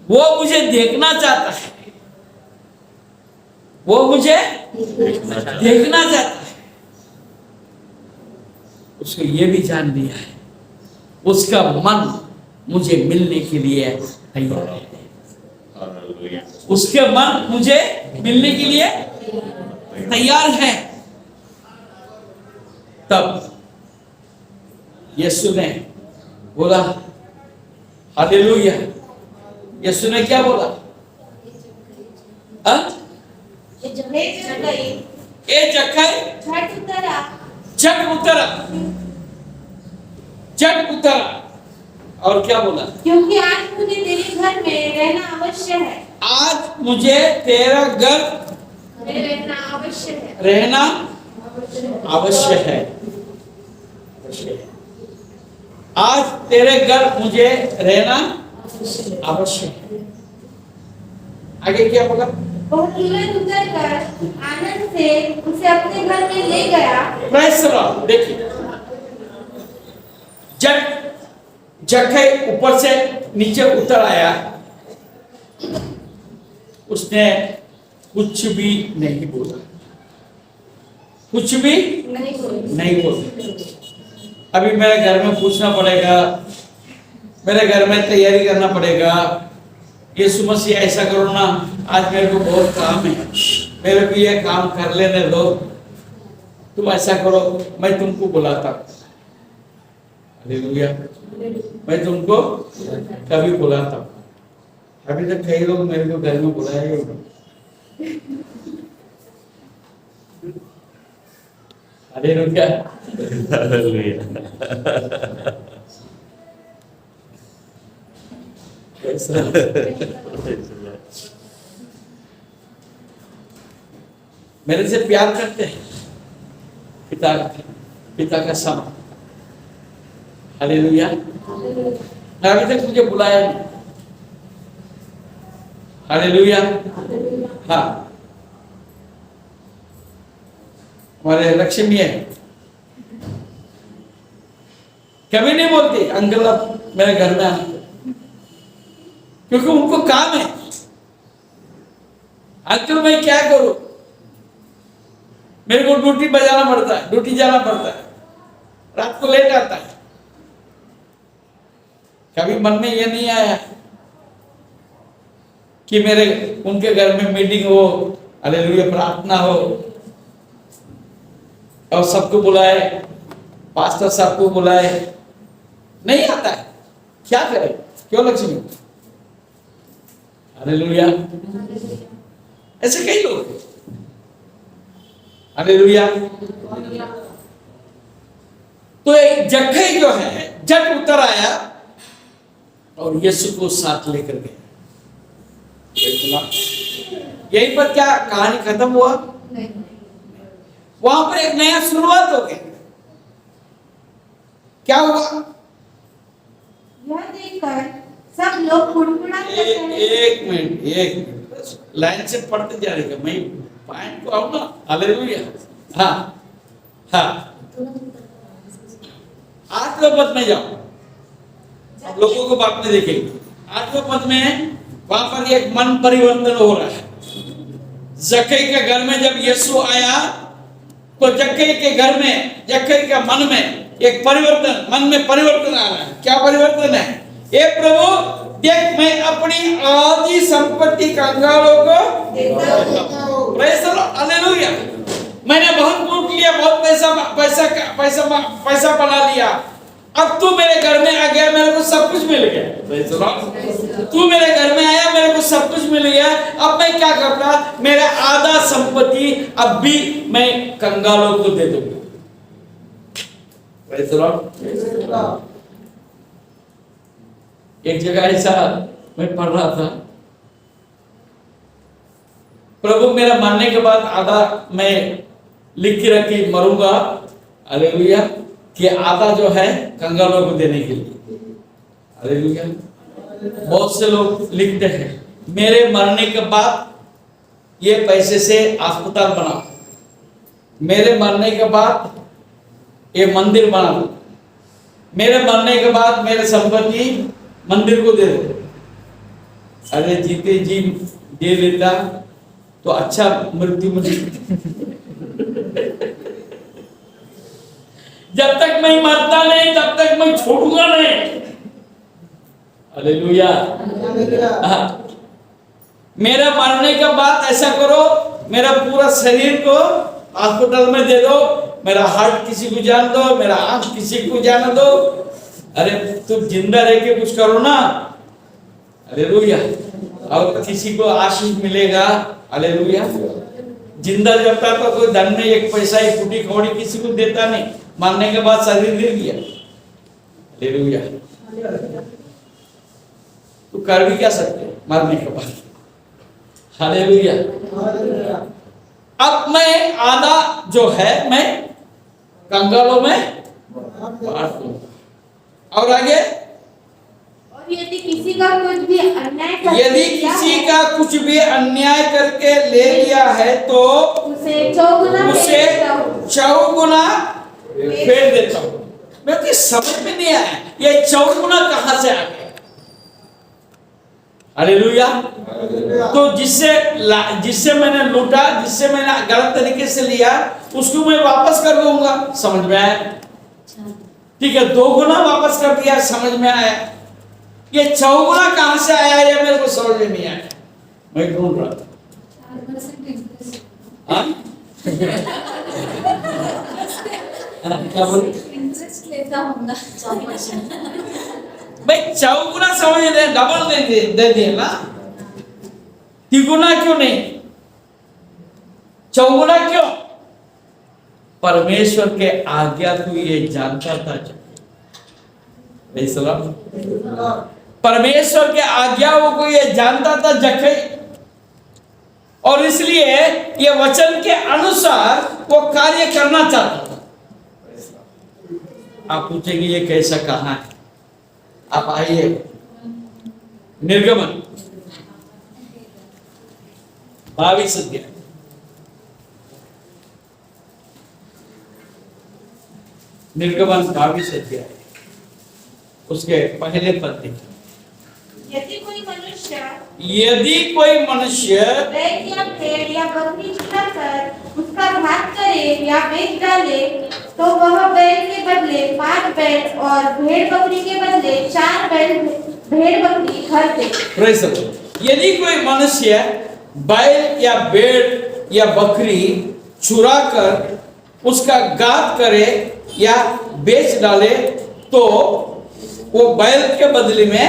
वो मुझे देखना चाहता है, वो मुझे देखना चाहता है। उसको ये भी जान लिया है, उसका मन मुझे मिलने के लिए तैयार है। उसके मन मुझे मिलने के लिए तैयार है। तब यीशु ने बोला, हालेलुया। यीशु ने क्या बोला? ए जक्कई झट उतरा, झट उतरा। और क्या बोला? क्योंकि आज मुझे तेरे घर में रहना अवश्य है। आज मुझे तेरा घर में रहना अवश्य है। रहना अवश्य है। आज तेरे घर मुझे रहना अवश्य है। आगे क्या बोला? वह तुरंत उतरकर आनंद से उसे अपने घर में ले गया। Praise the Lord. देखिए, जब जक्कई ऊपर से नीचे उतर आया, उसने कुछ भी नहीं बोला, कुछ भी नहीं बोला। अभी मेरे घर में पूछना पड़ेगा, मेरे घर में तैयारी करना पड़ेगा। यीशु मसीह ऐसा करो ना, आज मेरे को बहुत काम है, मेरे को ये काम कर लेने दो, तुम ऐसा करो, मैं तुमको बुलाता हूं। हालेलुया। मैं तुमको कभी बुलाता हूं। अभी तक कई लोग मेरे को घर में बुलाए ही नहीं। हालेलुया। मेरे से प्यार करते हैं पिता का समान। हालेलुया। अभी तक मुझे बुलाया नहीं। हालेलुया। हाँ, हमारे लक्ष्मी है, कभी नहीं बोलती अंकल आप मेरे घर में आना, क्योंकि उनको काम है। अंकल मैं क्या करूं, मेरे को ड्यूटी बजाना पड़ता है, ड्यूटी जाना पड़ता है, रात को लेट आता है। कभी मन में ये नहीं आया कि मेरे उनके घर में मीटिंग हो, हालेलुया, प्रार्थना हो और सबको बुलाए, पास्टर साहब को बुलाए? नहीं आता है। क्या करें? क्यों लक्ष्मी? हालेलुया। ऐसे कई लोग हैं। हालेलुया। तो एक जक्कई जो है झट उतर आया और यीशु को साथ लेकर गया। यहीं पर क्या कहानी खत्म हुआ? वहां पर एक नया शुरुआत हो गई। क्या हुआ? यह देखकर सब लोग कुड़कुड़ाते रहे। एक मिनट लाइन से पढ़ते जा रहे, मैं पॉइंट को आऊं ना। हालेलुया। हाँ हाँ, 8वें पद में जाओ, लोगों को बात में देखेंगे। 8वें पद में वहां पर एक मन परिवर्तन हो रहा है। जक्कई के घर में जब यीशु आया तो जक्कई के घर में, जक्कई के मन में एक परिवर्तन, मन में परिवर्तन आ रहा है। क्या परिवर्तन है? हे प्रभु देख, मैं अपनी आधी संपत्ति कंगालों को देता हूं। Praise the Lord. हालेलुया। मैंने बहुत लूट लिया, बहुत पैसा बना लिया, अब तू मेरे घर में आ गया, मेरे को सब कुछ मिल गया। Praise the Lord। तू मेरे घर में आया, मेरे को सब कुछ मिल गया। अब मैं क्या करता, मेरा आधा संपत्ति अब भी मैं कंगालों को दे दूंगा। Praise the Lord। एक जगह ऐसा मैं पढ़ रहा था, प्रभु मेरा मरने के बाद आधा मैं लिख के रखी मरूंगा, हालेलुया, कि आधा जो है कंगालों को देने के लिए। हालेलुया। बहुत से लोग लिखते हैं मेरे मरने के बाद ये पैसे से अस्पताल बनाओ, मेरे मरने के बाद ये मंदिर बना दो, मेरे मरने के बाद मेरे संपत्ति मंदिर को दे दो। अरे जीते जी दे लेता तो अच्छा मृत्यु में जब तक मैं मरता नहीं तब तक मैं छोड़ूंगा नहीं। हालेलुया। मेरा मरने के बाद ऐसा करो, मेरा पूरा शरीर को अस्पताल में दे दो, मेरा हार्ट किसी को जान दो, मेरा आंख किसी को जान दो। अरे तुम जिंदा रह के कुछ करो ना। हालेलुया। और किसी को आशीष मिलेगा। हालेलुया। जिंदा जब तक तो कोई धन में एक पैसा एक फूटी कौड़ी किसी को देता नहीं, मरने के बाद शरीर दे दिया। हालेलुया। तो कर भी क्या सकते हो मरने के बाद। हालेलुया। अब मैं आधा जो है मैं कंगालों में बांट दूंगा। और आगे, और यदि किसी का कुछ भी अन्याय करके यदि किसी का कुछ भी अन्याय करके ले लिया है तो उसे चौगुना फेर देता हूं। मैं तो समझ में नहीं आया ये चौगुना कहां से आ गया। हालेलुया। तो जिससे मैंने लूटा, जिससे मैंने गलत तरीके से लिया, उसको मैं वापस कर दूंगा। समझ में आया? ठीक है, 2 गुना वापस कर दिया, समझ में आया। ये चौगुना कहां से आया ये मेरे को समझ में नहीं आया। मैं ढूंढ रहा था। 4% इंटरेस्ट। हाँ? क्या बोल? इंटरेस्ट लेता होगा 4%। भाई चौगुना समझ दे, डबल दे दिए ना, तिगुना क्यों नहीं? चौगुना क्यों? परमेश्वर के आज्ञा को ये जानता था। परमेश्वर के आज्ञाओं को ये जानता था जक्कई, और इसलिए ये वचन के अनुसार वो कार्य करना चाहता था। आप पूछेंगे ये कैसा कहां है? आप आइए निर्गमन 22 अध्याय। निर्गमन 22 अध्याय उसके पहले पद देखिए। यदि कोई मनुष्य बैल या भेड़ या बकरी चुराकर उसका घात करे या बेच डाले, तो वह बैल के बदले 5 बैल और भेड़ बकरी के बदले 4 बैल भेड़ बकरी घर दे। Praise the Lord. यदि कोई मनुष्य बैल या भेड़ या बकरी चुरा कर उसका घात करे या बेच डाले, तो वो बैल के बदले में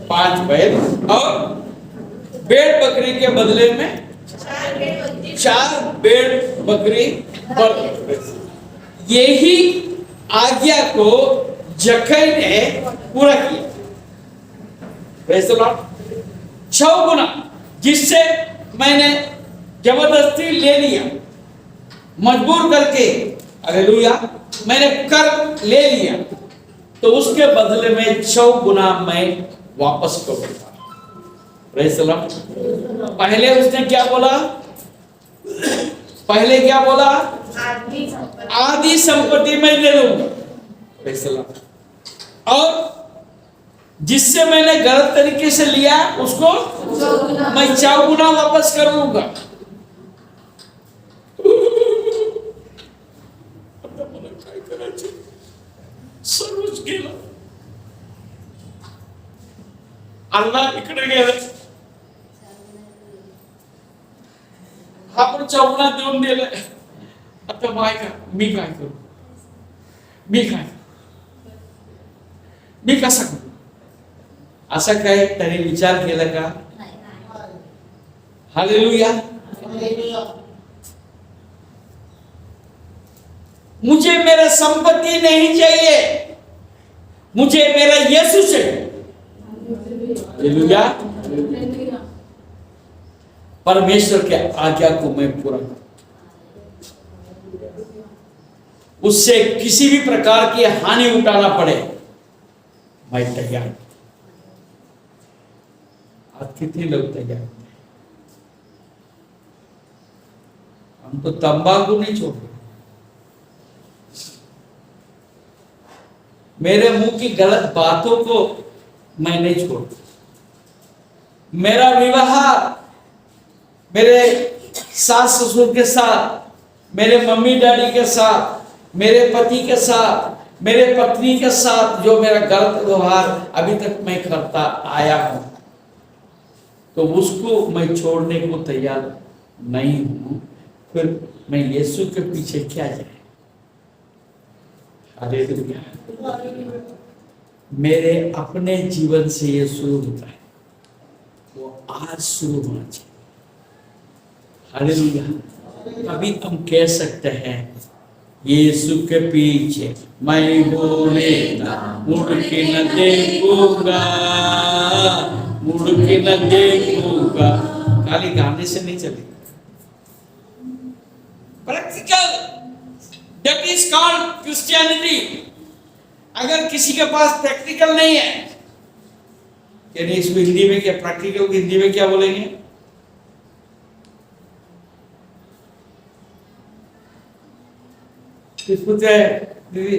5 बैल और भेड़ बकरी के बदले में 4 भेड़ बकरी पर। यही आज्ञा को जक्कई ने पूरा किया। Praise the Lord. 6 गुना जिससे मैंने जबरदस्ती ले लिया, मजबूर करके, हालेलुया, मैंने कर ले लिया, तो उसके बदले में 6 गुना मैं वापस करूंगा। Praise the Lord. पहले उसने क्या बोला? पहले क्या बोला? आधी संपत्ति मैं दे दूंगा। Praise the Lord. और जिससे मैंने गलत तरीके से लिया उसको मैं 4 गुना वापस कर लूंगा। सर्वच गेला, अल्लाह इकडे गेले, आपण 4 गुना देऊन दिले। आता मी काय करू? मी कसा करू? असं काय त्याने विचार केला का? हालेलुया. मुझे मेरा संपत्ति नहीं चाहिए, मुझे मेरा यीशु चाहिए. हालेलुया. परमेश्वर के आज्ञा को मैं पूरा करूं, उससे किसी भी प्रकार की हानि उठाना पड़े मैं तैयार. आज कितने लोग तैयार हैं? हम तो तंबाकू नहीं छोड़ रहे. मेरे मुंह की गलत बातों को मैं नहीं छोड़ता. मेरा विवाह मेरे सास ससुर के साथ, मेरे मम्मी डैडी के साथ, मेरे पति के साथ, मेरे पत्नी के साथ जो मेरा गलत व्यवहार अभी तक मैं करता आया हूं, तो उसको मैं छोड़ने को तैयार नहीं हूं. फिर मैं यीशु के पीछे क्या जाए? हालेलुया. मेरे अपने जीवन से ये शुरू होता है, वो आज शुरू होना चाहिए. हालेलुया. अभी हम कह सकते हैं यीशु के पीछे मैं बोलेगा, मुड़ के न देखूंगा, मुड़ के न देखूंगा. खाली गाने से नहीं चलेगा. Practical, that is called Christianity. अगर किसी के पास प्रैक्टिकल नहीं है, यानी इसको हिंदी में क्या, प्रैक्टिकल को हिंदी में क्या बोलेंगे? किसको चाहे दीदी,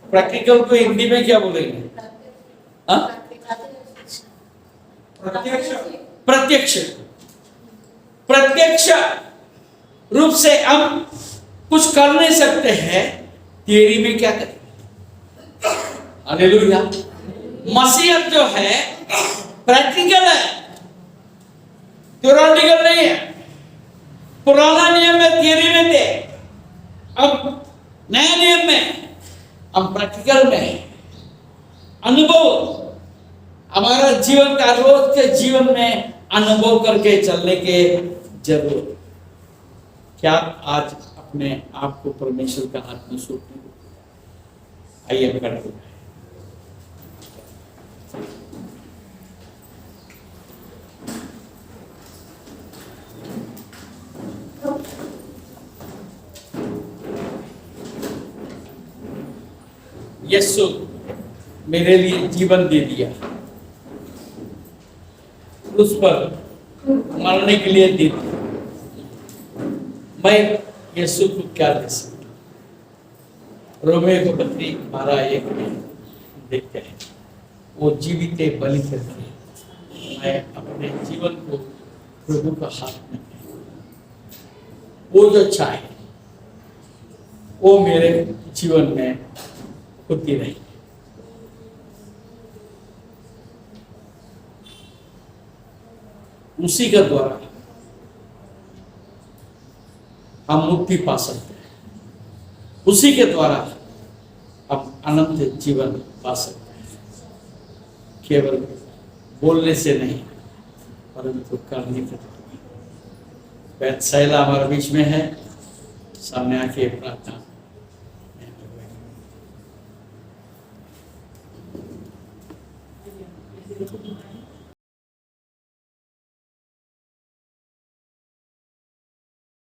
प्रैक्टिकल को हिंदी में क्या बोलेंगे? प्रत्यक्ष. प्रत्यक्ष प्रत्यक्ष रूप से हम कुछ कर नहीं सकते हैं, थियरी में क्या करें? हालेलुया. मसीहत जो है प्रैक्टिकल है, थ्योरेटिकल नहीं है. पुराना नियम में थियरी में थे, अब नया नियम में हम प्रैक्टिकल में है. अनुभव, हमारा जीवन का रोज के जीवन में अनुभव करके चलने के जरूरत. क्या आज अपने आप को परमेश्वर का हाथ में सौंपने को? आइए खड़े हो जाए. यीशु मेरे लिए जीवन दे दिया, उस पर मरने के लिए दे दिया. मैं यीशु को क्या दे सकता? रोमियो को पत्री 12:1 में देखते हैं, वो जीवित बलि करते हैं. मैं अपने जीवन को प्रभु का हाथ में, वो जो चाहे वो मेरे जीवन में होती रही. उसी के द्वारा हम मुक्ति पा सकते हैं, उसी के द्वारा हम अनंत जीवन पा सकते हैं. केवल बोलने से नहीं, परंतु करने के द्वारा. बैतसैदा हमारे बीच में है, सामने आके प्रार्थना.